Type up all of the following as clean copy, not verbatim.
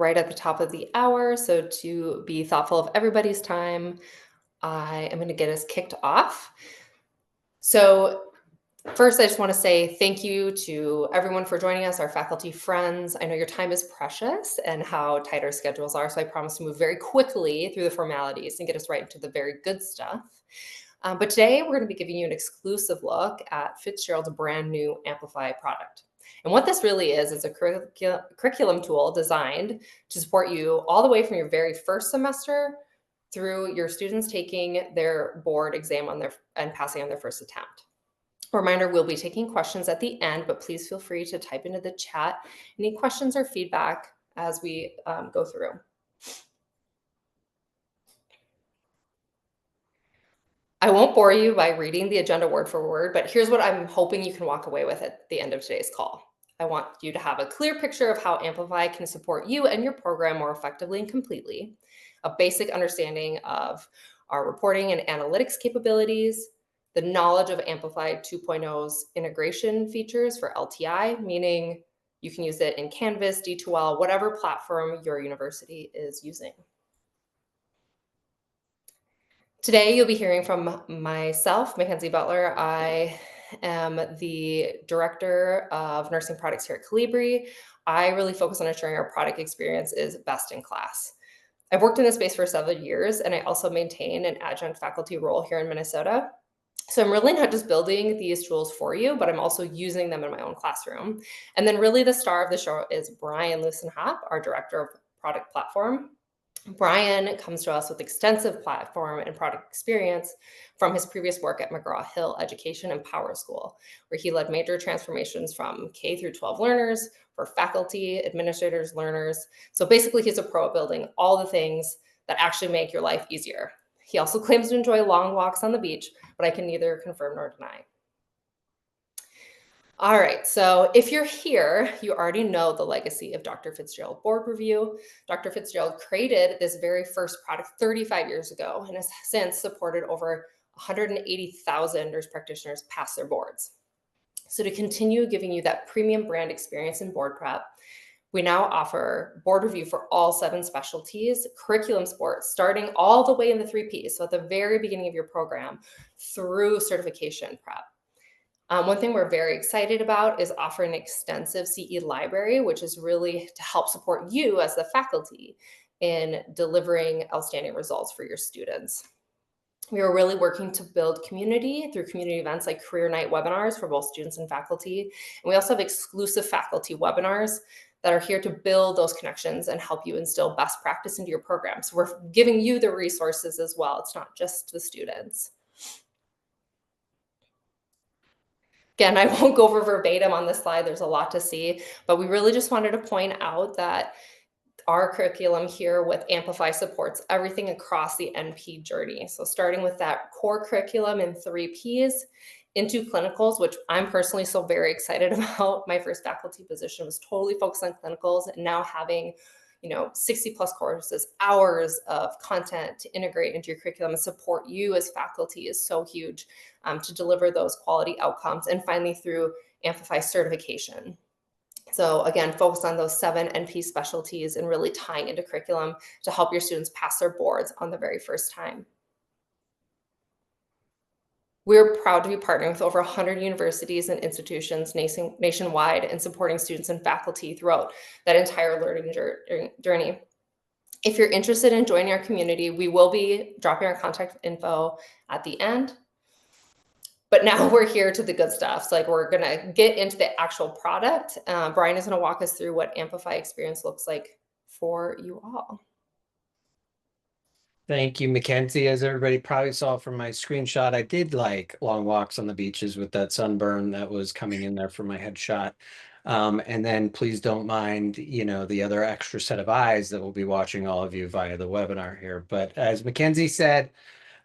right at the top of the hour. So to be thoughtful of everybody's time, I am going to get us kicked off. So first, I just want to say thank you to everyone for joining us, our faculty friends. I know your time is precious and how tight our schedules are, so I promise to move very quickly through the formalities and get us right into the very good stuff. But today, we're going to be giving you an exclusive look at Fitzgerald's brand new Amplify product. And what this really is a curriculum tool designed to support you all the way from your very first semester through your students taking their board exam and passing on their first attempt. Reminder, we'll be taking questions at the end, but please feel free to type into the chat any questions or feedback as we go through. I won't bore you by reading the agenda word for word, but here's what I'm hoping you can walk away with at the end of today's call. I want you to have a clear picture of how Amplify can support you and your program more effectively and completely, a basic understanding of our reporting and analytics capabilities, the knowledge of Amplify 2.0's integration features for LTI, meaning you can use it in Canvas, D2L, whatever platform your university is using. Today, you'll be hearing from myself, Mackenzie Butler. I am the Director of Nursing Products here at Colibri. I really focus on ensuring our product experience is best in class. I've worked in this space for several years, and I also maintain an adjunct faculty role here in Minnesota. So I'm really not just building these tools for you, but I'm also using them in my own classroom. And then really the star of the show is Brian Lusenhop, our Director of Product Platform. Brian comes to us with extensive platform and product experience from his previous work at McGraw-Hill Education and Power School, where he led major transformations from K through 12 learners for faculty, administrators, learners. So basically, he's a pro at building all the things that actually make your life easier. He also claims to enjoy long walks on the beach, but I can neither confirm nor deny. All right, so if you're here, you already know the legacy of Dr. Fitzgerald Board Review. Dr. Fitzgerald created this very first product 35 years ago and has since supported over 180,000 nurse practitioners pass their boards. So to continue giving you that premium brand experience in board prep, we now offer board review for all 7 specialties, curriculum sports, starting all the way in the 3 Ps, so at the very beginning of your program through certification prep. One thing we're very excited about is offering an extensive CE library, which is really to help support you as the faculty in delivering outstanding results for your students. We are really working to build community through community events like career night webinars for both students and faculty. And we also have exclusive faculty webinars that are here to build those connections and help you instill best practice into your program. So we're giving you the resources as well. It's not just the students. Again, I won't go over verbatim on this slide. There's a lot to see, but we really just wanted to point out that our curriculum here with Amplify supports everything across the NP journey. So starting with that core curriculum in 3 Ps into clinicals, which I'm personally so very excited about. My first faculty position was totally focused on clinicals, and now having 60 plus courses, hours of content to integrate into your curriculum and support you as faculty is so huge to deliver those quality outcomes. And finally, through Amplify certification. So again, focus on those 7 NP specialties and really tying into curriculum to help your students pass their boards on the very first time. We're proud to be partnering with over 100 universities and institutions nationwide and supporting students and faculty throughout that entire learning journey. If you're interested in joining our community, we will be dropping our contact info at the end. But now we're here to the good stuff. So we're gonna get into the actual product. Brian is gonna walk us through what Amplify experience looks like for you all. Thank you, Mackenzie. As everybody probably saw from my screenshot, I did like long walks on the beaches with that sunburn that was coming in there for my headshot. And then please don't mind, the other extra set of eyes that will be watching all of you via the webinar here. But as Mackenzie said,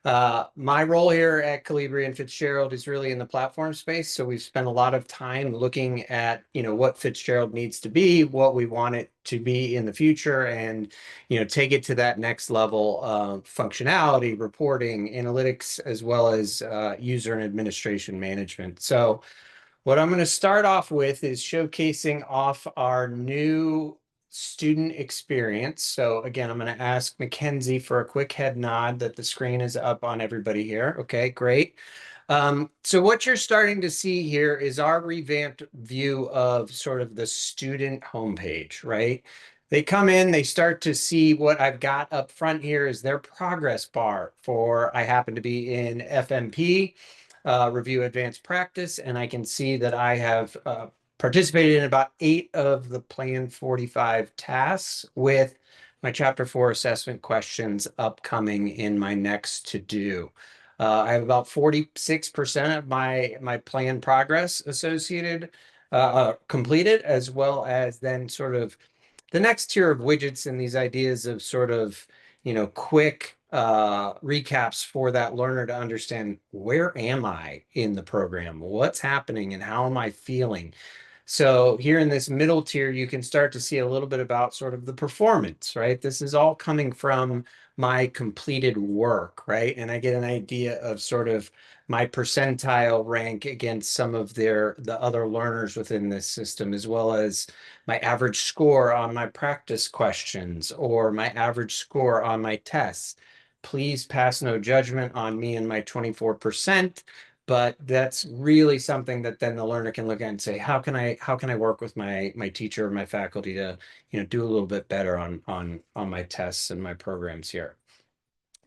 my role here at Colibri and Fitzgerald is really in the platform space. So we've spent a lot of time looking at, what Fitzgerald needs to be, what we want it to be in the future, and, take it to that next level of functionality, reporting, analytics, as well as user and administration management. So what I'm going to start off with is showcasing off our new student experience. So again, I'm going to ask Mackenzie for a quick head nod that the screen is up on everybody here. Okay, great. So what you're starting to see here is our revamped view of sort of the student homepage, right? They come in, they start to see what I've got up front here is their progress bar for, I happen to be in FMP, Review Advanced Practice, and I can see that I have participated in about 8 of the Plan 45 tasks with my Chapter 4 assessment questions upcoming in my next to do. I have about 46% of my plan progress associated, completed, as well as then sort of the next tier of widgets and these ideas of sort of, quick recaps for that learner to understand where am I in the program, what's happening, and how am I feeling. So here in this middle tier, you can start to see a little bit about sort of the performance, right? This is all coming from my completed work, right? And I get an idea of sort of my percentile rank against some of the other learners within this system, as well as my average score on my practice questions or my average score on my tests. Please pass no judgment on me and my 24%. But that's really something that then the learner can look at and say, how can I work with my teacher or my faculty to, do a little bit better on my tests and my programs here.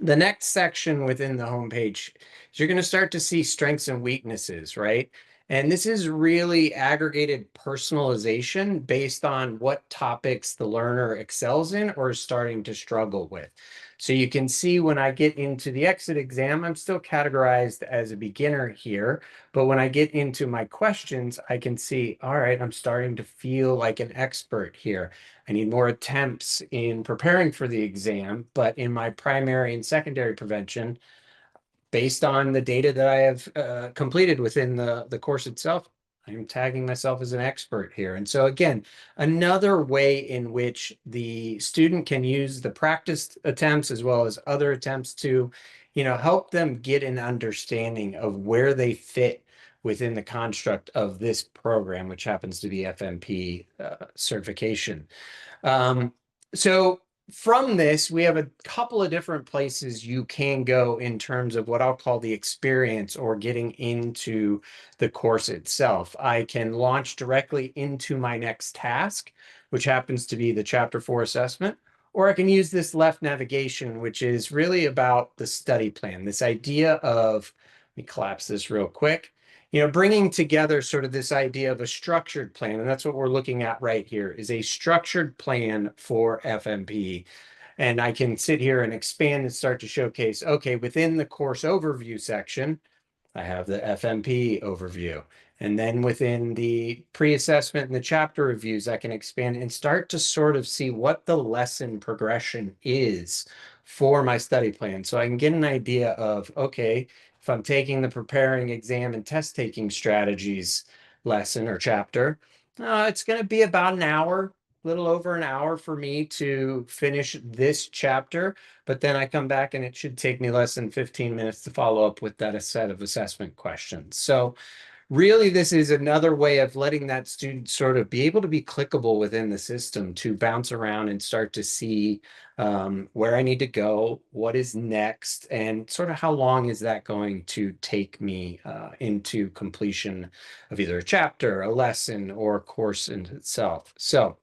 The next section within the homepage is you're going to start to see strengths and weaknesses, right? And this is really aggregated personalization based on what topics the learner excels in or is starting to struggle with. So you can see when I get into the exit exam, I'm still categorized as a beginner here. But when I get into my questions, I can see, all right, I'm starting to feel like an expert here. I need more attempts in preparing for the exam, but in my primary and secondary prevention, based on the data that I have completed within the course itself, I'm tagging myself as an expert here. And so again, another way in which the student can use the practice attempts as well as other attempts to, help them get an understanding of where they fit within the construct of this program, which happens to be FMP certification. Um, so from this, we have a couple of different places you can go in terms of what I'll call the experience or getting into the course itself. I can launch directly into my next task, which happens to be the Chapter 4 assessment, or I can use this left navigation, which is really about the study plan, this idea of, let me collapse this real quick, bringing together sort of this idea of a structured plan. And that's what we're looking at right here is a structured plan for FMP. And I can sit here and expand and start to showcase, okay, within the course overview section, I have the FMP overview. And then within the pre-assessment and the chapter reviews, I can expand and start to sort of see what the lesson progression is for my study plan. So I can get an idea of, okay, if I'm taking the preparing exam and test taking strategies lesson or chapter, it's going to be about an hour, a little over an hour for me to finish this chapter. But then I come back and it should take me less than 15 minutes to follow up with that set of assessment questions. So really, this is another way of letting that student sort of be able to be clickable within the system to bounce around and start to see where I need to go, what is next, and sort of how long is that going to take me into completion of either a chapter, a lesson, or a course in itself. So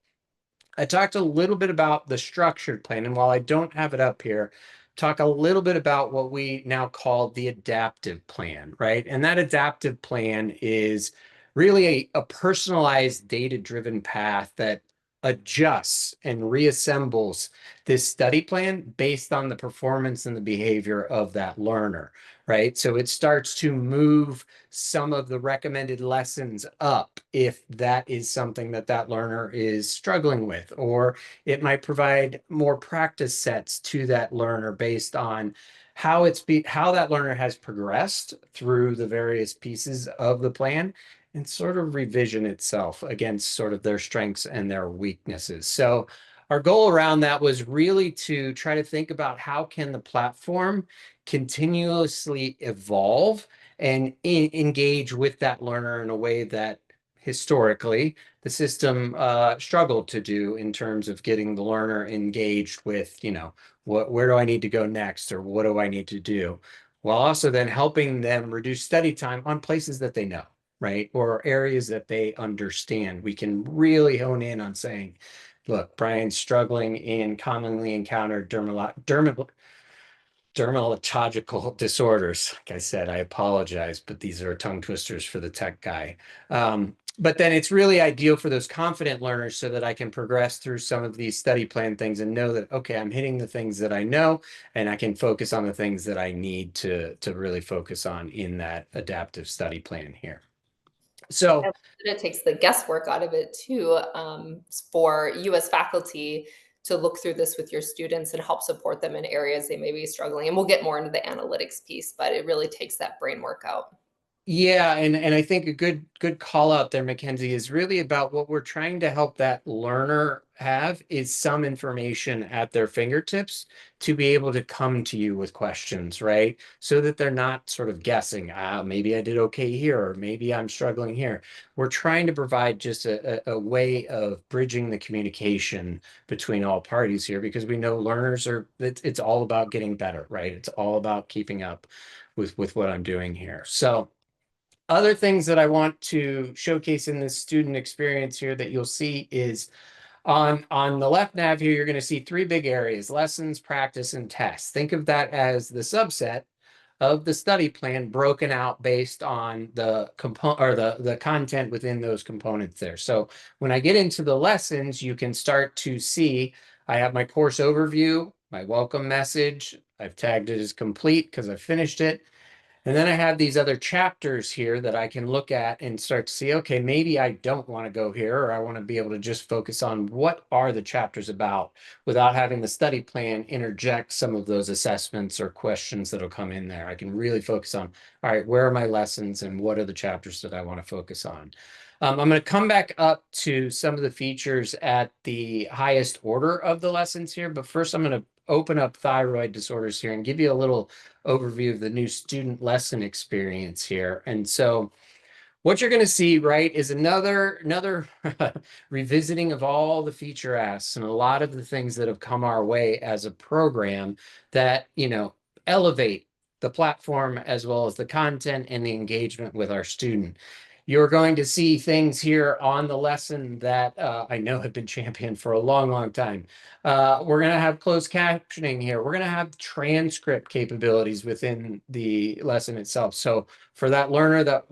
I talked a little bit about the structured plan, and while I don't have it up here, talk a little bit about what we now call the adaptive plan, right? And that adaptive plan is really a personalized data-driven path that adjusts and reassembles this study plan based on the performance and the behavior of that learner, right? So it starts to move some of the recommended lessons up if that is something that that learner is struggling with, or it might provide more practice sets to that learner based on how that learner has progressed through the various pieces of the plan and sort of revision itself against sort of their strengths and their weaknesses. So our goal around that was really to try to think about how can the platform continuously evolve and engage with that learner in a way that historically the system struggled to do in terms of getting the learner engaged with, where do I need to go next, or what do I need to do, while also then helping them reduce study time on places that they know, right? Or areas that they understand. We can really hone in on saying, look, Brian's struggling in commonly encountered dermatological disorders. Like I said, I apologize, but these are tongue twisters for the tech guy. But then it's really ideal for those confident learners so that I can progress through some of these study plan things and know that, okay, I'm hitting the things that I know, and I can focus on the things that I need to really focus on in that adaptive study plan here. So And it takes the guesswork out of it too, for you as faculty to look through this with your students and help support them in areas they may be struggling. And we'll get more into the analytics piece, but it really takes that brain work out. yeah, and I think a good call out there, Mackenzie, is really about what we're trying to help that learner have is some information at their fingertips to be able to come to you with questions, right? So that they're not sort of guessing, maybe I did okay here, or maybe I'm struggling here. We're trying to provide just a way of bridging the communication between all parties here, because we know learners it's all about getting better, right? It's all about keeping up with what I'm doing here. So other things that I want to showcase in this student experience here that you'll see is on the left nav here, you're going to see three big areas: lessons, practice, and tests. Think of that as the subset of the study plan broken out based on the component or the content within those components there. So when I get into the lessons, you can start to see I have my course overview, my welcome message. I've tagged it as complete because I finished it. And then I have these other chapters here that I can look at and start to see, okay, maybe I don't want to go here, or I want to be able to just focus on what are the chapters about without having the study plan interject some of those assessments or questions that'll come in there. I can really focus on, all right, where are my lessons and what are the chapters that I want to focus on? I'm going to come back up to some of the features at the highest order of the lessons here, but first I'm going to open up thyroid disorders here and give you a little overview of the new student lesson experience here. And so what you're going to see, right, is another revisiting of all the feature asks and a lot of the things that have come our way as a program that, elevate the platform as well as the content and the engagement with our student. You're going to see things here on the lesson that I know have been championed for a long, long time. We're going to have closed captioning here. We're going to have transcript capabilities within the lesson itself. So for that learner that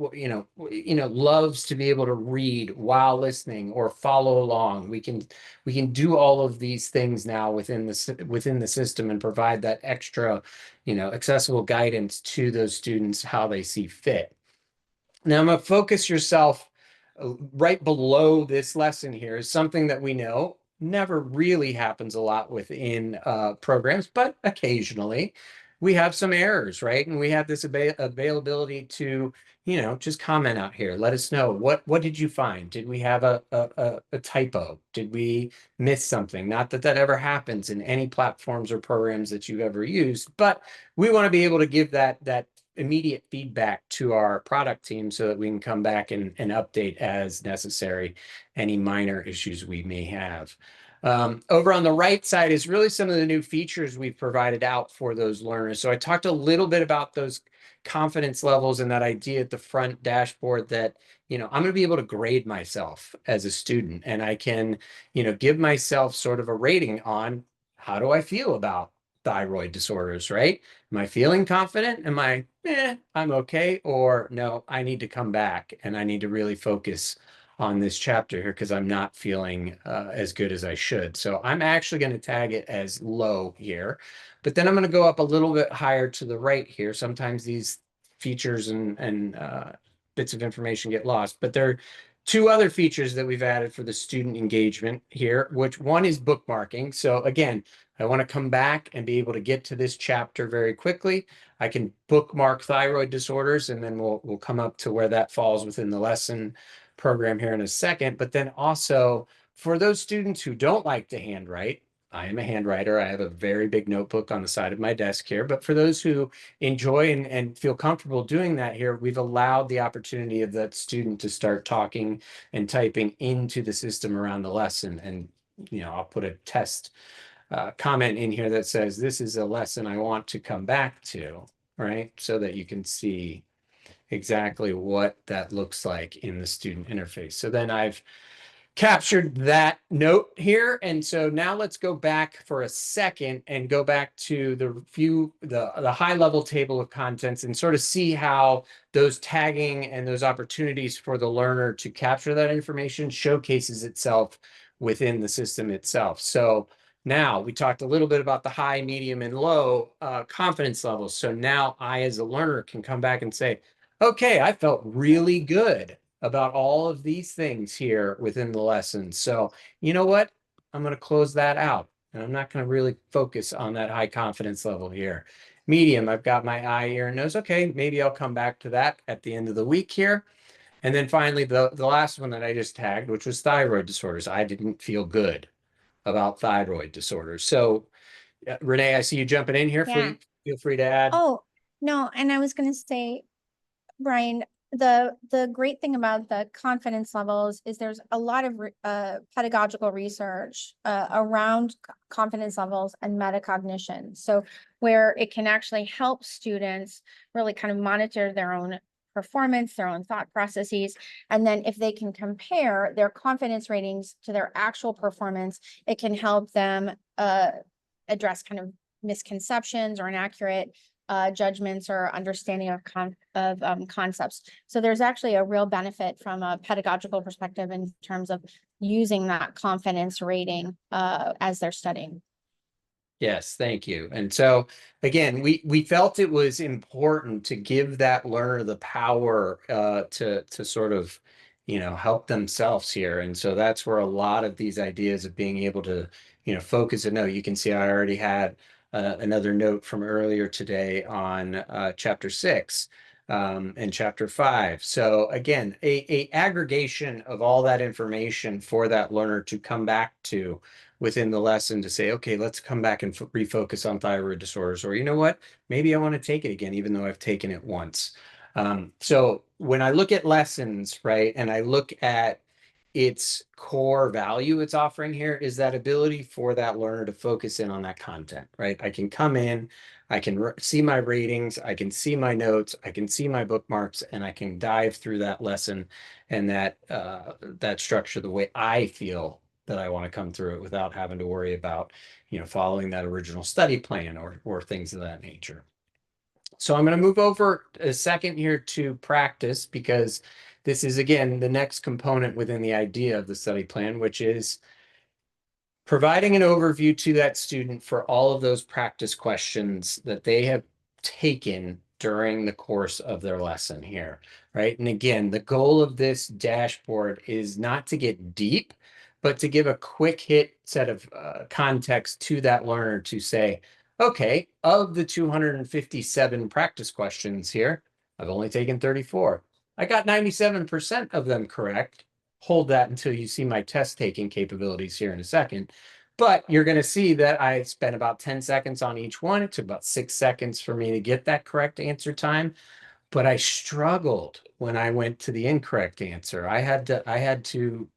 loves to be able to read while listening or follow along, we can do all of these things now within the system and provide that extra, accessible guidance to those students how they see fit. Now I'm going to focus yourself right below this lesson here is something that we know never really happens a lot within programs, but occasionally we have some errors, right? And we have this availability to, just comment out here. Let us know what did you find? Did we have a typo? Did we miss something? Not that that ever happens in any platforms or programs that you've ever used, but we want to be able to give that immediate feedback to our product team so that we can come back and update as necessary any minor issues we may have. Over on the right side is really some of the new features we've provided out for those learners. So I talked a little bit about those confidence levels and that idea at the front dashboard that, I'm going to be able to grade myself as a student, and I can, give myself sort of a rating on how do I feel about thyroid disorders, right? Am I feeling confident? Am I, I'm okay? Or no, I need to come back and I need to really focus on this chapter here because I'm not feeling as good as I should. So I'm actually going to tag it as low here, but then I'm going to go up a little bit higher to the right here. Sometimes these features and bits of information get lost, but there are two other features that we've added for the student engagement here, which one is bookmarking. So again, I want to come back and be able to get to this chapter very quickly. I can bookmark thyroid disorders, and then we'll come up to where that falls within the lesson program here in a second. But then also for those students who don't like to handwrite, I am a handwriter. I have a very big notebook on the side of my desk here. But for those who enjoy and feel comfortable doing that here, we've allowed the opportunity of that student to start talking and typing into the system around the lesson. And, I'll put a test comment in here that says, this is a lesson I want to come back to, right? So that you can see exactly what that looks like in the student interface. So then I've captured that note here. And so now let's go back for a second and go back to the high level table of contents and sort of see how those tagging and those opportunities for the learner to capture that information showcases itself within the system itself. So now we talked a little bit about the high, medium, and low confidence levels. So now I, as a learner, can come back and say, okay, I felt really good about all of these things here within the lesson. So you know what? I'm going to close that out. And I'm not going to really focus on that high confidence level here. Medium, I've got my eye, ear, and nose. Okay, maybe I'll come back to that at the end of the week here. And then finally, the last one that I just tagged, which was thyroid disorders. I didn't feel good about thyroid disorders. So Renee, I see you jumping in here. Yeah. Feel free to add. Oh, no, and I was going to say, Brian, the great thing about the confidence levels is there's a lot of pedagogical research around confidence levels and metacognition. So where it can actually help students really kind of monitor their own performance, their own thought processes, and then if they can compare their confidence ratings to their actual performance, it can help them address kind of misconceptions or inaccurate judgments or understanding of concepts. So there's actually a real benefit from a pedagogical perspective in terms of using that confidence rating as they're studying. Yes, thank you. And so again, we felt it was important to give that learner the power to sort of, help themselves here. And so that's where a lot of these ideas of being able to, focus a note. You can see I already had another note from earlier today on chapter 6 and chapter 5. So again, a aggregation of all that information for that learner to come back to within the lesson to say, okay, let's come back and refocus on thyroid disorders, or you know what, maybe I want to take it again, even though I've taken it once. So when I look at lessons, right, and I look at its core value it's offering here is that ability for that learner to focus in on that content, right? I can come in, I can see my ratings, I can see my notes, I can see my bookmarks, and I can dive through that lesson and that structure the way I feel that I want to come through it without having to worry about, following that original study plan or things of that nature. So I'm going to move over a second here to practice, because this is, again, the next component within the idea of the study plan, which is providing an overview to that student for all of those practice questions that they have taken during the course of their lesson here, right? And again, the goal of this dashboard is not to get deep, but to give a quick hit set of context to that learner to say, okay, of the 257 practice questions here, I've only taken 34. I got 97% of them correct. Hold that until you see my test taking capabilities here in a second. But you're going to see that I spent about 10 seconds on each one. It took about 6 seconds for me to get that correct answer time. But I struggled when I went to the incorrect answer. I had to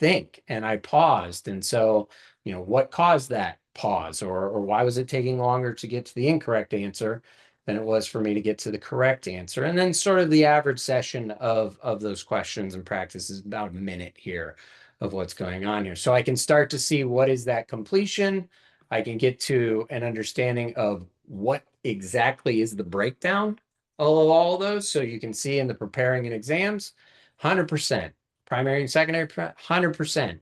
think, and I paused. And so, what caused that pause, or why was it taking longer to get to the incorrect answer than it was for me to get to the correct answer? And then sort of the average session of those questions and practice is about a minute here of what's going on here. So I can start to see what is that completion. I can get to an understanding of what exactly is the breakdown of all of those. So you can see in the preparing and exams, 100%. Primary and secondary, 100%,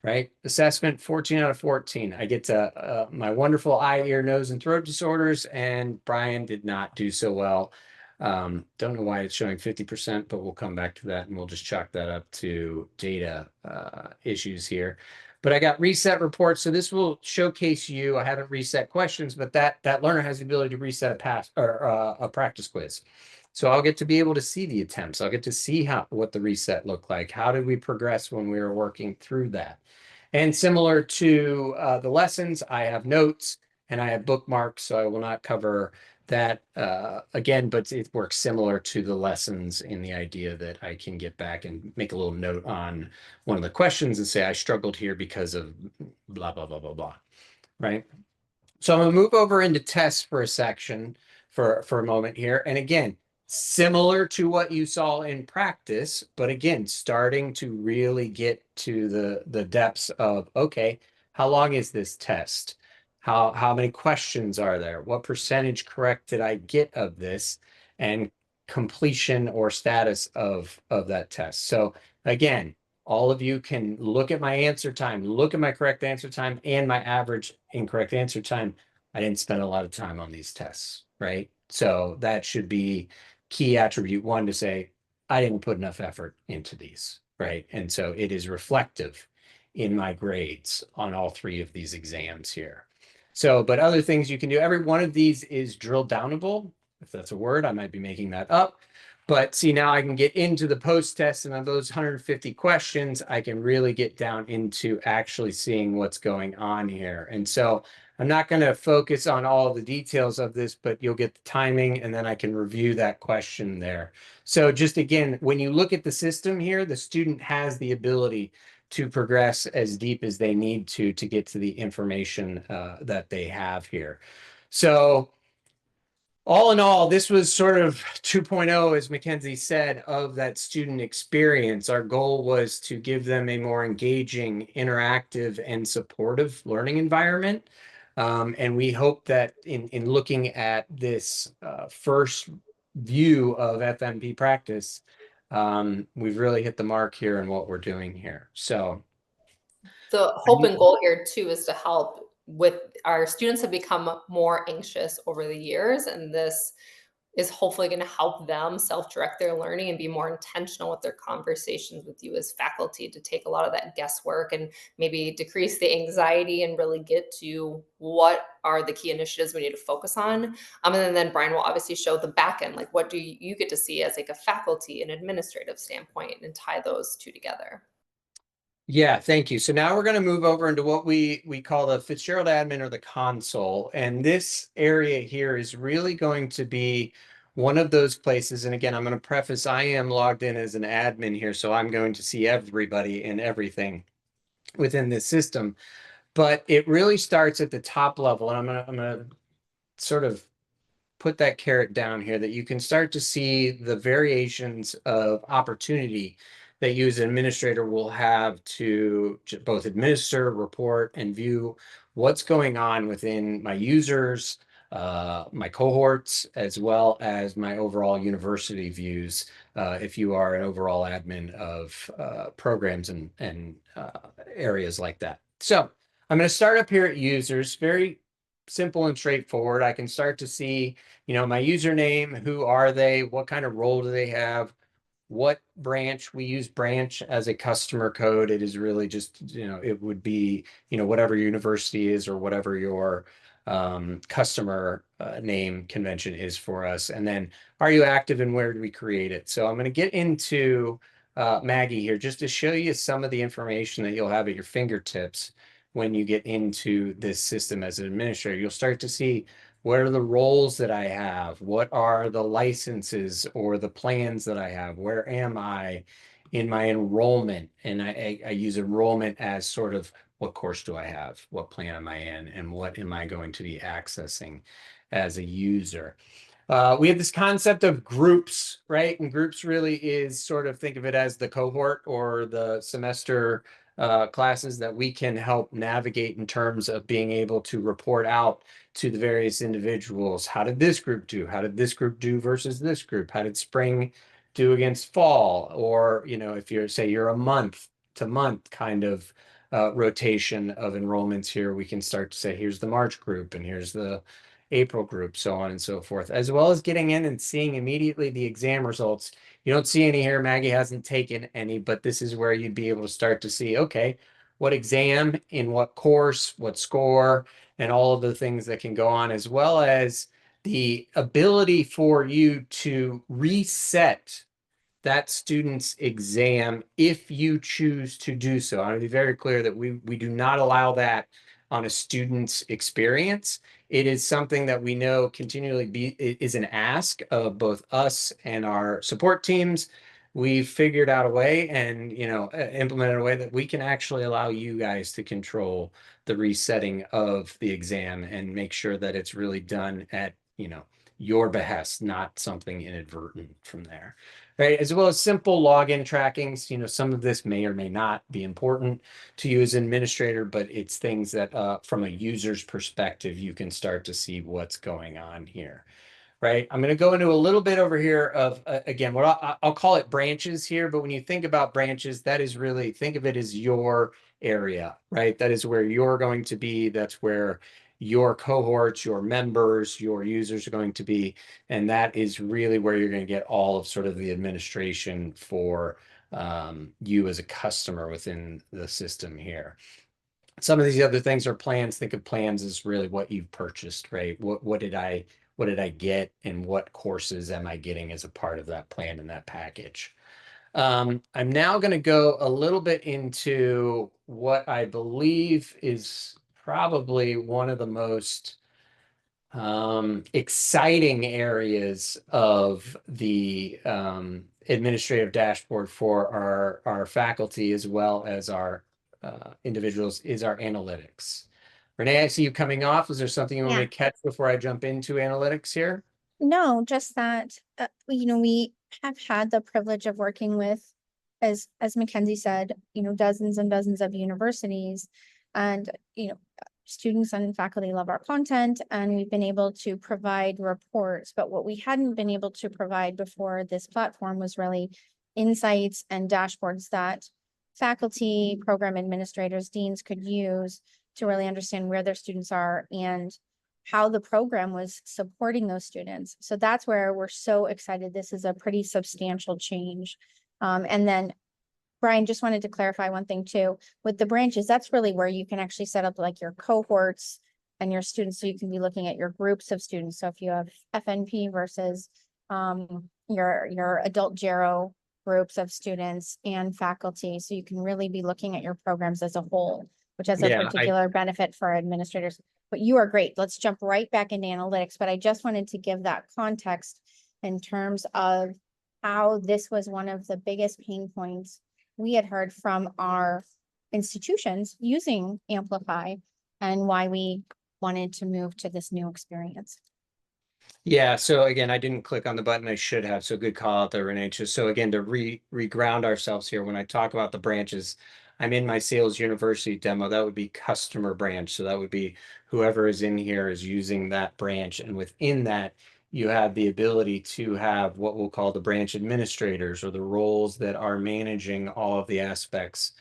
right? Assessment, 14 out of 14. I get to my wonderful eye, ear, nose, and throat disorders, and Brian did not do so well. Don't know why it's showing 50%, but we'll come back to that, and we'll just chalk that up to data issues here. But I got reset reports, so this will showcase you. I haven't reset questions, but that learner has the ability to reset a pass or a practice quiz. So I'll get to be able to see the attempts. I'll get to see what the reset looked like. How did we progress when we were working through that? And similar to the lessons, I have notes and I have bookmarks, so I will not cover that again, but it works similar to the lessons in the idea that I can get back and make a little note on one of the questions and say, I struggled here because of blah, blah, blah, blah, blah, right? So I'm gonna move over into tests for a section for a moment here. And again, similar to what you saw in practice, but again, starting to really get to the depths of, okay, how long is this test? How many questions are there? What percentage correct did I get of this? And completion or status of that test. So again, all of you can look at my answer time, look at my correct answer time and my average incorrect answer time. I didn't spend a lot of time on these tests, right? So that should be key attribute one to say, I didn't put enough effort into these, right? And so it is reflective in my grades on all three of these exams here. So, but other things you can do, every one of these is drill downable. If that's a word, I might be making that up. But see, now I can get into the post test, and on those 150 questions, I can really get down into actually seeing what's going on here. And so I'm not going to focus on all the details of this, but you'll get the timing, and then I can review that question there. So just again, when you look at the system here, the student has the ability to progress as deep as they need to get to the information that they have here. So all in all, this was sort of 2.0, as Mackenzie said, of that student experience. Our goal was to give them a more engaging, interactive, and supportive learning environment. And we hope that in looking at this first view of FMP practice, we've really hit the mark here in what we're doing here. So the hope and goal here too is to help with our students have become more anxious over the years, and this is hopefully going to help them self-direct their learning and be more intentional with their conversations with you as faculty, to take a lot of that guesswork and maybe decrease the anxiety and really get to what are the key initiatives we need to focus on. And then Brian will obviously show the back end, like what do you get to see as like a faculty and administrative standpoint, and tie those two together. Yeah, thank you. So now we're going to move over into what we call the Fitzgerald admin or the console. And this area here is really going to be one of those places. And again, I'm going to preface, I am logged in as an admin here, so I'm going to see everybody and everything within this system. But it really starts at the top level. And I'm going to sort of put that carrot down here, that you can start to see the variations of opportunity that you as an administrator will have to both administer, report, and view what's going on within my users, my cohorts, as well as my overall university views, if you are an overall admin of programs and areas like that. So I'm going to start up here at users, very simple and straightforward. I can start to see, my username, who are they, what kind of role do they have, what branch. We use branch as a customer code. It is really just, it would be, whatever university is or whatever your customer name convention is for us. And then, are you active and where do we create it? So I'm going to get into Maggie here just to show you some of the information that you'll have at your fingertips when you get into this system as an administrator. You'll start to see, what are the roles that I have? What are the licenses or the plans that I have? Where am I in my enrollment? And I use enrollment as sort of, what course do I have? What plan am I in? And what am I going to be accessing as a user? We have this concept of groups, right? And groups really is sort of, think of it as the cohort or the semester classes that we can help navigate in terms of being able to report out to the various individuals. How did this group do? How did this group do versus this group? How did spring do against fall? Or, if you're a month to month kind of rotation of enrollments here, we can start to say, here's the March group and here's the April group, so on and so forth, as well as getting in and seeing immediately the exam results. You don't see any here. Maggie hasn't taken any, but this is where you'd be able to start to see, okay, what exam, in what course, what score, and all of the things that can go on, as well as the ability for you to reset that student's exam if you choose to do so. I want to be very clear that we do not allow that on a student's experience. It is something that we know continually is an ask of both us and our support teams. We've figured out a way and, implemented a way that we can actually allow you guys to control the resetting of the exam and make sure that it's really done at, your behest, not something inadvertent from there. Right, as well as simple login trackings. Some of this may or may not be important to you as an administrator, but it's things that from a user's perspective, you can start to see what's going on here. Right, I'm going to go into a little bit over here of, again, what I'll call it branches here, but when you think about branches, that is really, think of it as your area, right? That is where you're going to be. That's where your cohorts, your members, your users are going to be. And that is really where you're going to get all of sort of the administration for you as a customer within the system here. Some of these other things are plans. Think of plans as really what you've purchased, right? What did I get and what courses am I getting as a part of that plan and that package? I'm now going to go a little bit into what I believe is probably one of the most exciting areas of the administrative dashboard for our faculty as well as our individuals is our analytics. Renee, I see you coming off. Is there something you want me to catch before I jump into analytics here? No, just that, we have had the privilege of working with, as Mackenzie said, dozens and dozens of universities, and, students and faculty love our content, and we've been able to provide reports. But what we hadn't been able to provide before this platform was really insights and dashboards that faculty, program administrators, deans could use to really understand where their students are and how the program was supporting those students. So that's where we're so excited. This is a pretty substantial change. And then Brian, just wanted to clarify one thing too. With the branches, that's really where you can actually set up like your cohorts and your students. So you can be looking at your groups of students. So if you have FNP versus your adult GERO groups of students and faculty. So you can really be looking at your programs as a whole, which has a particular benefit for administrators. But you are great. Let's jump right back into analytics. But I just wanted to give that context in terms of how this was one of the biggest pain points we had heard from our institutions using Amplify and why we wanted to move to this new experience. Yeah, so again, I didn't click on the button I should have, so good call out there, Renee. Just so again, to re-ground ourselves here, when I talk about the branches, I'm in my Sales University demo. That would be customer branch. So that would be whoever is in here is using that branch. And within that, you have the ability to have what we'll call the branch administrators, or the roles that are managing all of the aspects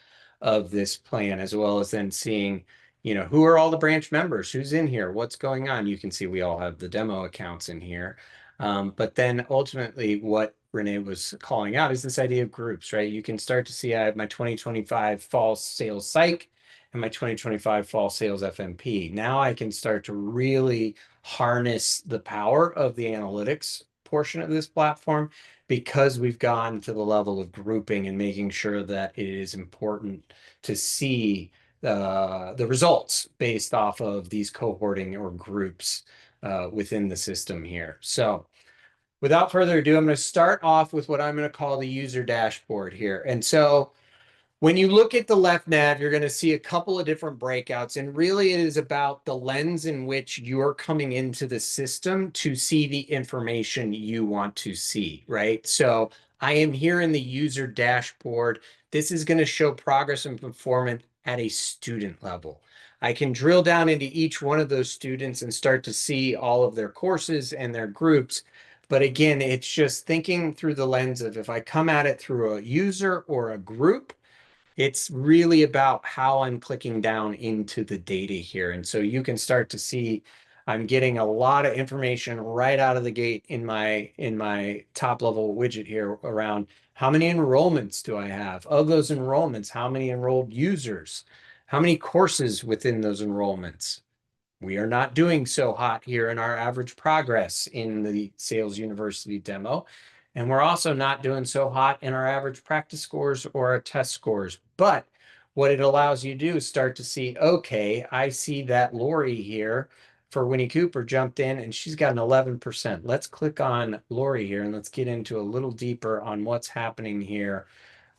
of this plan, as well as then seeing, who are all the branch members, who's in here, what's going on. You can see we all have the demo accounts in here. But then ultimately what Renee was calling out is this idea of groups, right? You can start to see I have my 2025 fall sales psych and my 2025 fall sales FMP. Now I can start to really harness the power of the analytics portion of this platform, because we've gone to the level of grouping and making sure that it is important to see the results based off of these cohorting or groups within the system here. So without further ado, I'm going to start off with what I'm going to call the user dashboard here. And so when you look at the left nav, you're going to see a couple of different breakouts, and really it is about the lens in which you're coming into the system to see the information you want to see, right? So I am here in the user dashboard. This is going to show progress and performance at a student level. I can drill down into each one of those students and start to see all of their courses and their groups. But again, it's just thinking through the lens of, if I come at it through a user or a group, it's really about how I'm clicking down into the data here. And so you can start to see I'm getting a lot of information right out of the gate in my top level widget here around how many enrollments do I have? Of those enrollments, how many enrolled users? How many courses within those enrollments? We are not doing so hot here in our average progress in the Sales University demo. And we're also not doing so hot in our average practice scores or our test scores. But what it allows you to do is start to see, okay, I see that Lori here for Winnie Cooper jumped in and she's got an 11%. Let's click on Lori here and let's get into a little deeper on what's happening here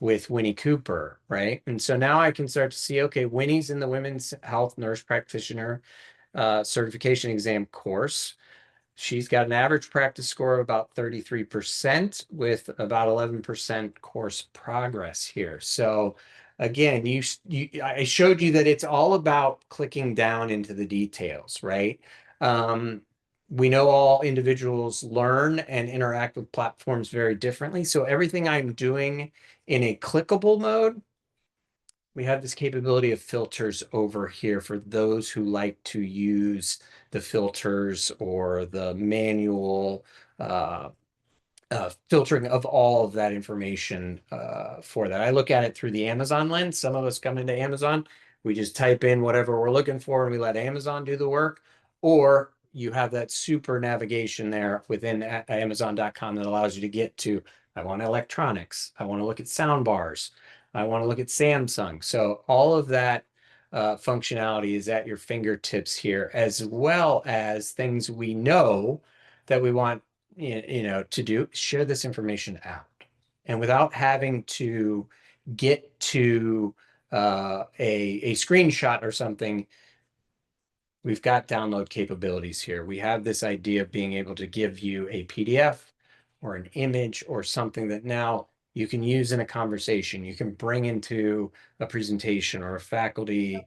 with Winnie Cooper, right? And so now I can start to see, okay, Winnie's in the Women's Health Nurse Practitioner certification exam course. She's got an average practice score of about 33% with about 11% course progress here. So again, I showed you that it's all about clicking down into the details, right? We know all individuals learn and interact with platforms very differently. So everything I'm doing in a clickable mode, we have this capability of filters over here for those who like to use the filters or the manual filtering of all of that information for that. I look at it through the Amazon lens. Some of us come into Amazon, we just type in whatever we're looking for and we let Amazon do the work. Or you have that super navigation there within Amazon.com that allows you to get to, I want electronics, I want to look at sound bars, I want to look at Samsung. So all of that functionality is at your fingertips here, as well as things we know that we want to do, share this information out. And without having to get to a screenshot or something, we've got download capabilities here. We have this idea of being able to give you a PDF or an image or something that now you can use in a conversation. You can bring into a presentation or a faculty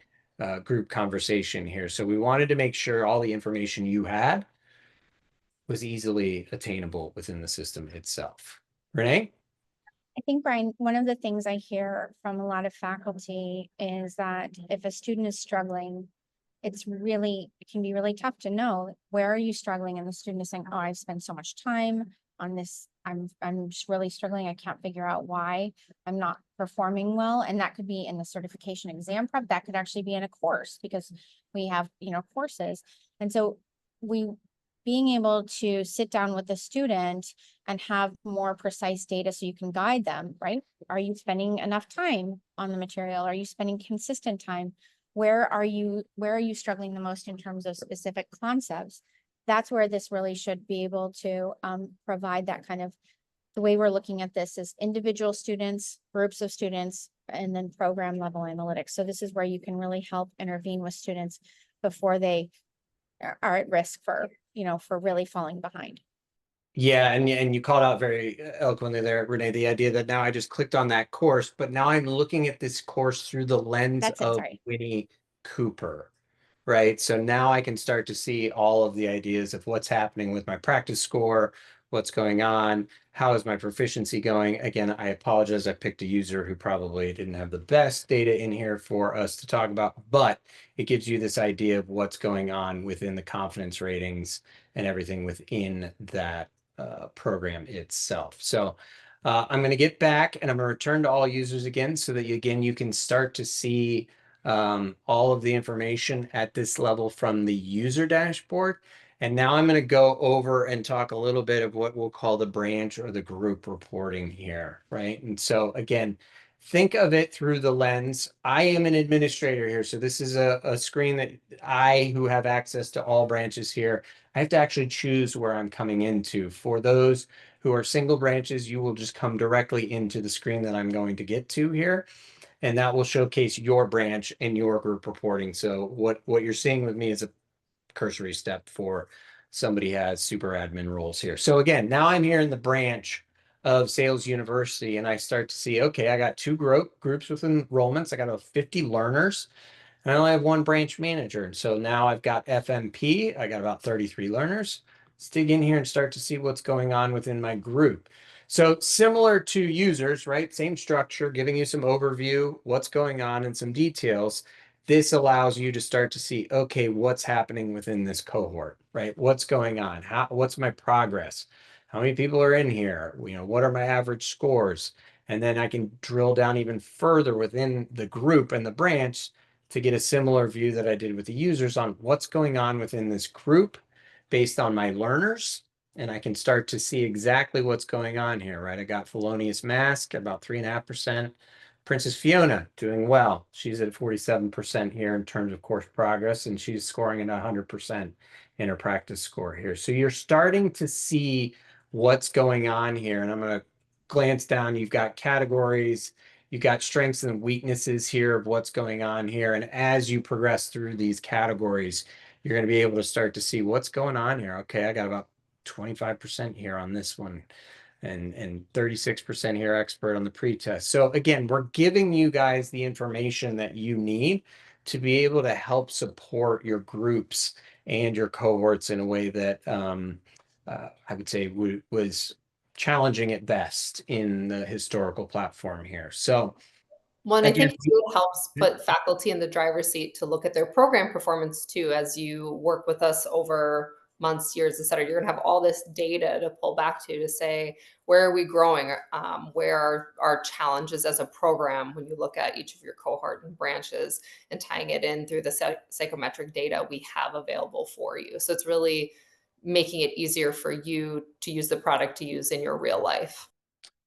group conversation here. So we wanted to make sure all the information you had was easily attainable within the system itself. Renee? I think, Brian, one of the things I hear from a lot of faculty is that if a student is struggling, it can be really tough to know, where are you struggling? And the student is saying, oh, I've spent so much time on this. I'm just really struggling. I can't figure out why I'm not performing well. And that could be in the certification exam prep. That could actually be in a course, because we have, courses. And so being able to sit down with the student and have more precise data so you can guide them, right? Are you spending enough time on the material? Are you spending consistent time? Where are you struggling the most in terms of specific concepts? That's where this really should be able to provide that kind of, the way we're looking at this is individual students, groups of students, and then program level analytics. So this is where you can really help intervene with students before they are at risk for really falling behind. Yeah, and you called out very eloquently there, Renee, the idea that now I just clicked on that course, but now I'm looking at this course through the lens of Winnie Cooper, right? So now I can start to see all of the ideas of what's happening with my practice score, what's going on, how is my proficiency going? Again, I apologize, I picked a user who probably didn't have the best data in here for us to talk about, but it gives you this idea of what's going on within the confidence ratings and everything within that program itself. So I'm going to get back and I'm going to return to all users again so that you can start to see all of the information at this level from the user dashboard. And now I'm going to go over and talk a little bit of what we'll call the branch or the group reporting here, right? And so again, think of it through the lens. I am an administrator here. So this is a screen that who have access to all branches here, I have to actually choose where I'm coming into. For those who are single branches, you will just come directly into the screen that I'm going to get to here. And that will showcase your branch and your group reporting. So what you're seeing with me is a cursory step for somebody who has super admin roles here. So again, now I'm here in the branch of Sales University and I start to see, okay, I got two groups with enrollments. I got about 50 learners. And I only have one branch manager. And so now I've got FMP, I got about 33 learners. Let's dig in here and start to see what's going on within my group. So similar to users, right? Same structure, giving you some overview, what's going on and some details. This allows you to start to see, okay, what's happening within this cohort, right? What's going on? What's my progress? How many people are in here? What are my average scores? And then I can drill down even further within the group and the branch to get a similar view that I did with the users on what's going on within this group based on my learners and I can start to see exactly what's going on here, right? I got Felonious Mask, about 3.5%. Princess Fiona doing well. She's at 47% here in terms of course progress, and she's scoring at 100% in her practice score here. So you're starting to see what's going on here. And I'm going to glance down. You've got categories, you've got strengths and weaknesses here of what's going on here. And as you progress through these categories, you're going to be able to start to see what's going on here. Okay, I got about 25% here on this one, and 36% here expert on the pretest. So again, we're giving you guys the information that you need to be able to help support your groups and your cohorts in a way that I would say was challenging at best in the historical platform here. So One, I again, think too, it helps put faculty in the driver's seat to look at their program performance too, as you work with us over months, years, et cetera. You're gonna have all this data to pull back to say, where are we growing? Where are our challenges as a program when you look at each of your cohort and branches and tying it in through the psychometric data we have available for you. So it's really making it easier for you to use the product to use in your real life.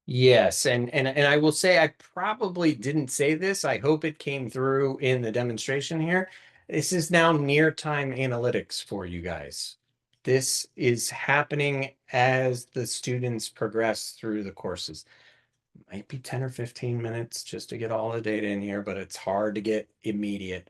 yes, and I will say I probably didn't say this. I hope it came through in the demonstration here. This is now near time analytics for you guys. This is happening as the students progress through the courses. Might be 10 or 15 minutes just to get all the data in here, but it's hard to get immediate.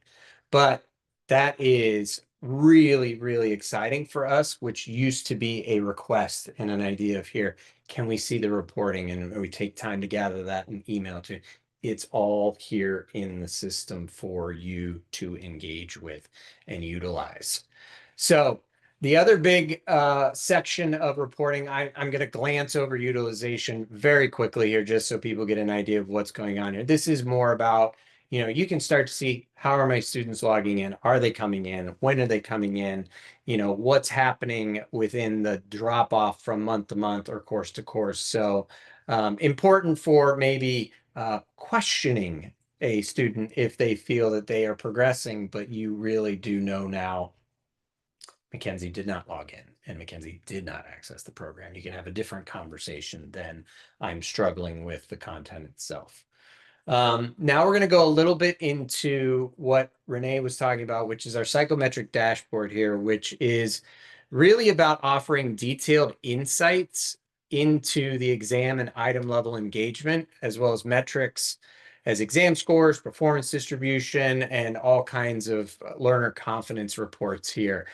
But that is really, really exciting for us, which used to be a request and an idea of here, can we see the reporting? And we take time to gather that and email to. It's all here in the system for you to engage with and utilize. So the other big section of reporting, I'm going to glance over utilization very quickly here, just so people get an idea of what's going on here. This is more about, you can start to see, how are my students logging in? Are they coming in? When are they coming in? What's happening within the drop off from month to month or course to course. So important for maybe questioning a student if they feel that they are progressing, but you really do know now Mackenzie did not log in and Mackenzie did not access the program. You can have a different conversation than I'm struggling with the content itself. Now we're going to go a little bit into what Renee was talking about, which is our psychometric dashboard here, which is really about offering detailed insights into the exam and item level engagement, as well as metrics as exam scores, performance distribution, and all kinds of learner confidence reports here.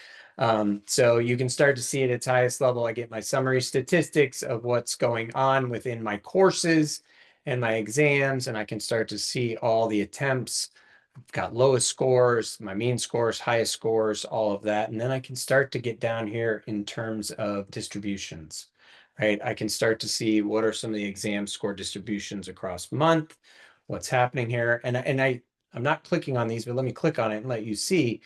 So you can start to see at its highest level, I get my summary statistics of what's going on within my courses and my exams, and I can start to see all the attempts. I've got lowest scores, my mean scores, highest scores, all of that. And then I can start to get down here in terms of distributions, right? I can start to see what are some of the exam score distributions across month, what's happening here. And I'm not clicking on these, but let me click on it and let you see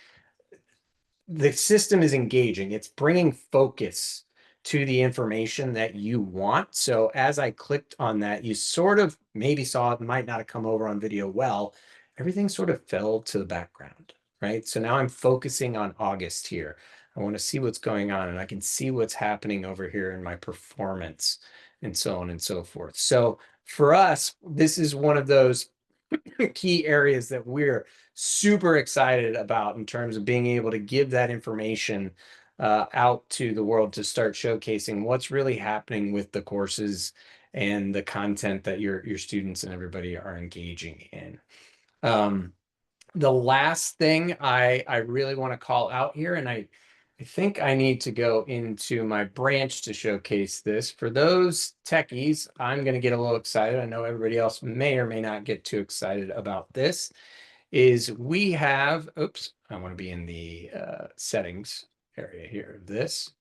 the system is engaging. It's bringing focus to the information that you want. So as I clicked on that, you sort of maybe saw it, might not have come over on video well, everything sort of fell to the background, right? So now I'm focusing on August here. I want to see what's going on, and I can see what's happening over here in my performance and so on and so forth. So for us, this is one of those key areas that we're super excited about in terms of being able to give that information out to the world to start showcasing what's really happening with the courses and the content that your students and everybody are engaging in. The last thing I really want to call out here, and I think I need to go into my branch to showcase this. For those techies, I'm going to get a little excited. I know everybody else may or may not get too excited about this. Is we have, oops, I want to be in the settings area here. This.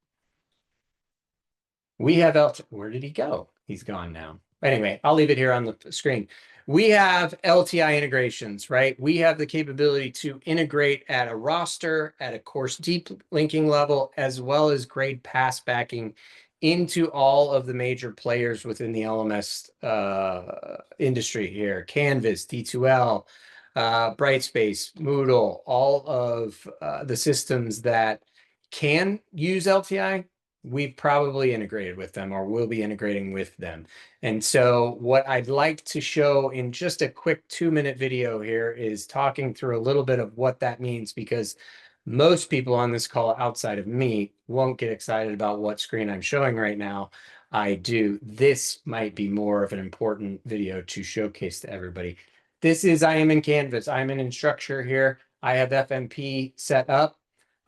We have where did he go? He's gone now. Anyway, I'll leave it here on the screen. We have LTI integrations, right? We have the capability to integrate at a roster, at a course deep linking level, as well as grade pass backing into all of the major players within the LMS industry here. Canvas, D2L, Brightspace, Moodle, all of the systems that can use LTI we've probably integrated with them or will be integrating with them. And so what I'd like to show in just a quick 2-minute video here is talking through a little bit of what that means, because most people on this call outside of me won't get excited about what screen I'm showing right now. I do. This might be more of an important video to showcase to everybody. This is, I am in Canvas. I'm an instructor here. I have FMP set up.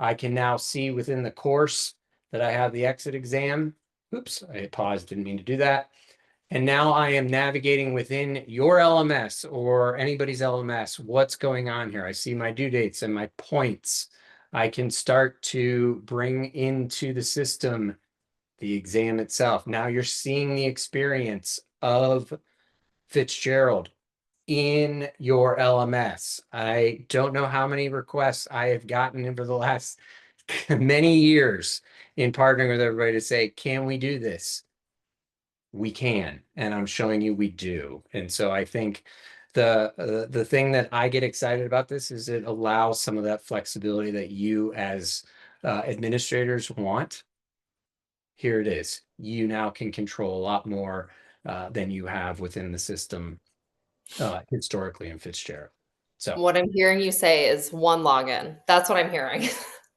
I can now see within the course that I have the exit exam. Oops, I paused, didn't mean to do that. And now I am navigating within your LMS or anybody's LMS. What's going on here? I see my due dates and my points. I can start to bring into the system the exam itself. Now you're seeing the experience of Fitzgerald in your LMS. I don't know how many requests I have gotten over the last many years in partnering with everybody to say, can we do this? We can, and I'm showing you we do. And so I think the thing that I get excited about this is it allows some of that flexibility that you as administrators want. Here it is. You now can control a lot more than you have within the system historically in Fitzgerald. So What I'm hearing you say is one login. That's what I'm hearing.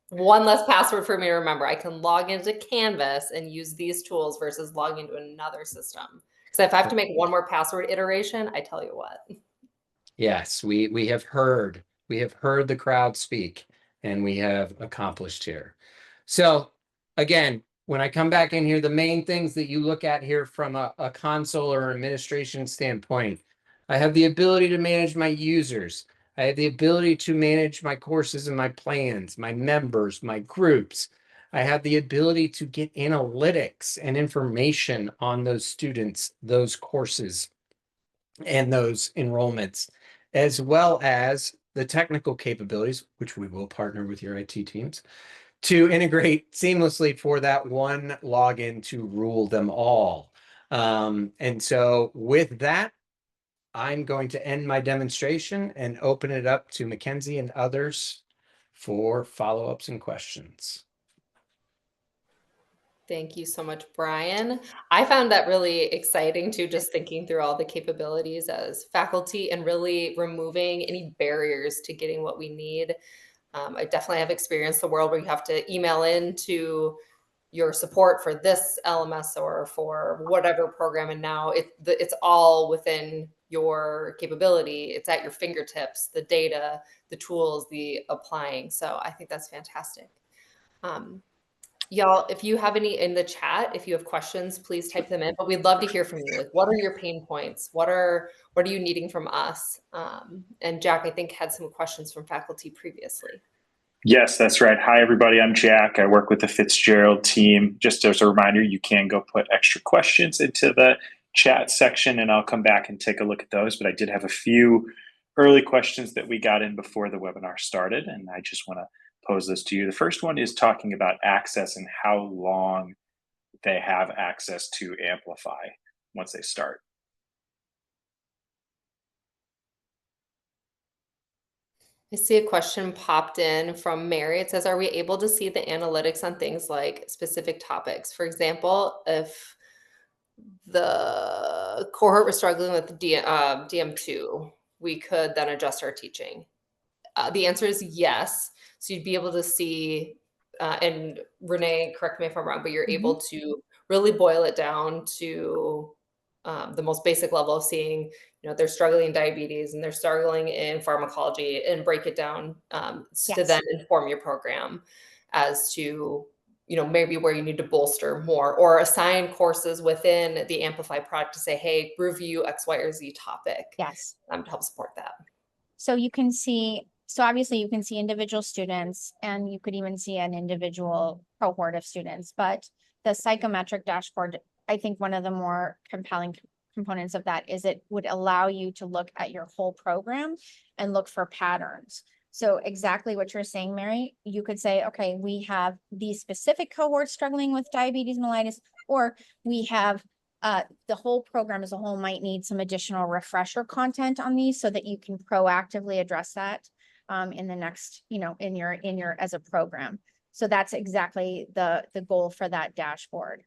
One less password for me to remember. I can log into Canvas and use these tools versus logging into another system. Because if I have to make one more password iteration, I tell you what. yes, we have heard the crowd speak, and we have accomplished here. So again, when I come back in here, the main things that you look at here from a console or administration standpoint, I have the ability to manage my users. I have the ability to manage my courses and my plans, my members, my groups. I have the ability to get analytics and information on those students, those courses, and those enrollments, as well as the technical capabilities, which we will partner with your IT teams to integrate seamlessly for that one login to rule them all. And so with that, I'm going to end my demonstration and open it up to Mackenzie and others for follow-ups and questions. Thank you so much, Brian. I found that really exciting too, just thinking through all the capabilities as faculty and really removing any barriers to getting what we need. I definitely have experienced the world where you have to email into your support for this LMS or for whatever program, and now it's all within your capability. It's at your fingertips, the data, the tools, the applying. So I think that's fantastic. Y'all, if you have any in the chat, if you have questions, please type them in. But we'd love to hear from you. Like, what are your pain points? What are you needing from us? And Jack, I think, had some questions from faculty previously. Yes, that's right. Hi, everybody. I'm Jack. I work with the Fitzgerald team. Just as a reminder, you can go put extra questions into the chat section, and I'll come back and take a look at those. But I did have a few early questions that we got in before the webinar started, and I just want to pose this to you. The first one is talking about access and how long they have access to Amplify once they start. I see a question popped in from Mary. It says, are we able to see the analytics on things like specific topics? For example, if the cohort was struggling with DM2, we could then adjust our teaching. The answer is yes. So you'd be able to see, and Renee, correct me if I'm wrong, but you're able to really boil it down to the most basic level of seeing, they're struggling in diabetes and they're struggling in pharmacology, and break it down to then inform your program as to, maybe where you need to bolster more, or assign courses within the Amplify product to say, hey, review X, Y, or Z topic. Yes. To help support that. So you can see, so obviously you can see individual students, and you could even see an individual cohort of students, but the psychometric dashboard, I think one of the more compelling components of that is it would allow you to look at your whole program and look for patterns. So exactly what you're saying, Mary, you could say, okay, we have these specific cohorts struggling with diabetes mellitus, or we have the whole program as a whole might need some additional refresher content on these, so that you can proactively address that in the next, in your as a program. So that's exactly the goal for that dashboard.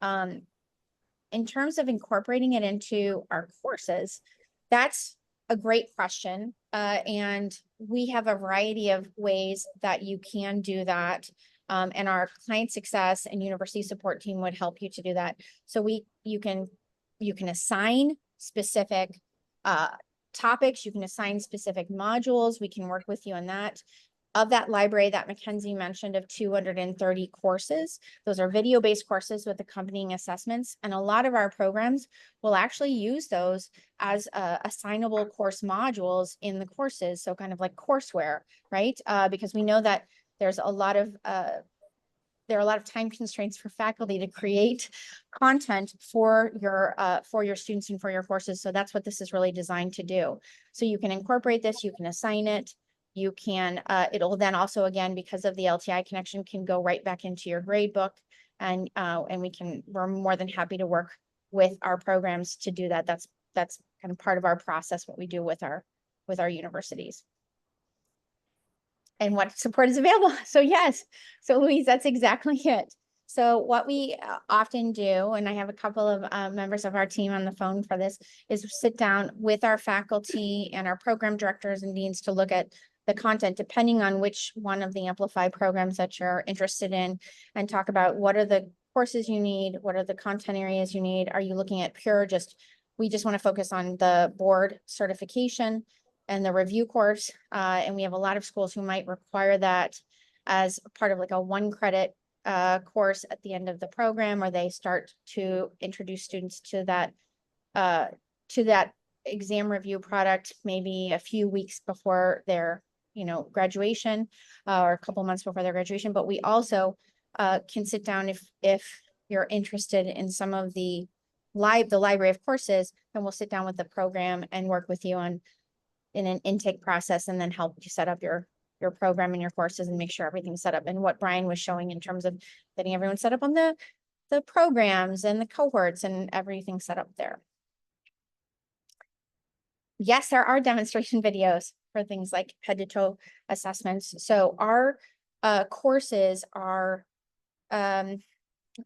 In terms of incorporating it into our courses, that's a great question. And we have a variety of ways that you can do that. And our client success and university support team would help you to do that. So you can assign specific topics, you can assign specific modules, we can work with you on that. Of that library that Mackenzie mentioned of 230 courses, those are video-based courses with accompanying assessments. And a lot of our programs will actually use those as assignable course modules in the courses. So kind of like courseware, right? Because we know that there's a lot of there are a lot of time constraints for faculty to create content for your students and for your courses. So that's what this is really designed to do. So you can incorporate this, you can assign it. You can, it'll then also, again, because of the LTI connection, can go right back into your grade book. And we're more than happy to work with our programs to do that. That's kind of part of our process, what we do with our universities. And what support is available. So yes, so Louise, that's exactly it. So what we often do, and I have a couple of members of our team on the phone for this, is sit down with our faculty and our program directors and deans to look at the content, depending on which one of the Amplify programs that you're interested in, and talk about what are the courses you need, what are the content areas you need. Are you looking at pure we just want to focus on the board certification and the review course, and we have a lot of schools who might require that as part of like a 1 credit course at the end of the program, or they start to introduce students to that exam review product maybe a few weeks before their graduation, or a couple months before their graduation. But we also can sit down if you're interested in some of the library of courses, and we'll sit down with the program and work with you in an intake process, and then help you set up your program and your courses and make sure everything's set up. And what Brian was showing in terms of getting everyone set up on the programs and the cohorts and everything set up there. Yes, there are demonstration videos for things like head to toe assessments. So our courses are, I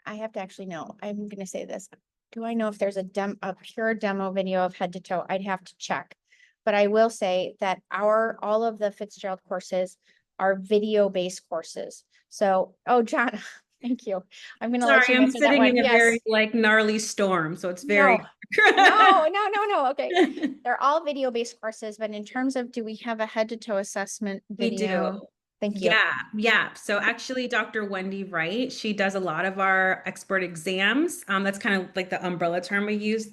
have to actually know, I'm going to say this. Do I know if there's a pure demo video of head to toe? I'd have to check. But I will say that all of the Fitzgerald courses are video-based courses. So, oh, John, thank you. I'm going to let you I'm answer that sitting one. in a Yes. very like gnarly storm, so it's very. No. Okay, they're all video-based courses, but in terms of, do we have a head-to-toe assessment video? We do. Thank you. Yeah. So actually, Dr. Wendy Wright, she does a lot of our expert exams. That's kind of like the umbrella term we use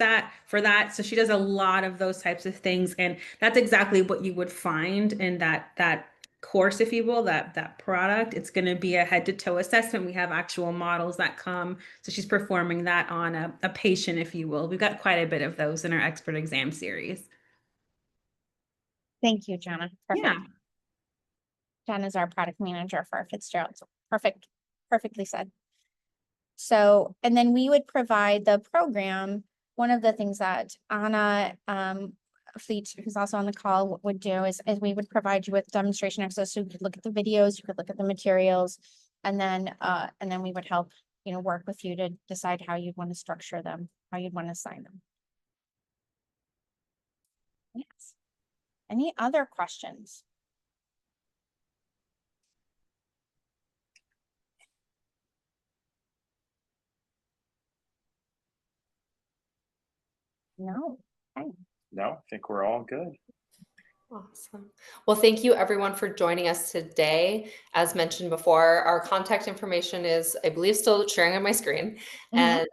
for that. So she does a lot of those types of things, and that's exactly what you would find in that course, if you will, that product. It's going to be a head-to-toe assessment. We have actual models that come. So she's performing that on a patient, if you will. We've got quite a bit of those in our expert exam series. Thank you, Jana. Perfect. Yeah. Jen is our product manager for Fitzgerald. So perfectly said. So, and then we would provide the program. One of the things that Anna Fleet, who's also on the call, would do is we would provide you with demonstration access. So you could look at the videos, you could look at the materials, and then we would help, work with you to decide how you'd want to structure them, how you'd want to assign them. Yes. Any other questions? No. Okay. No, I think we're all good. Awesome. Well, thank you everyone for joining us today. As mentioned before, our contact information is, I believe, still sharing on my screen. And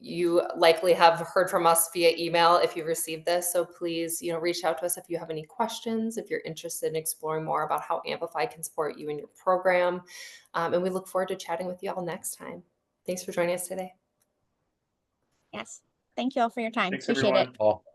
you likely have heard from us via email if you've received this. So please, reach out to us if you have any questions, if you're interested in exploring more about how Amplify can support you in your program. And we look forward to chatting with you all next time. Thanks for joining us today. Yes. Thank you all for your time. Thanks, Appreciate everyone. it.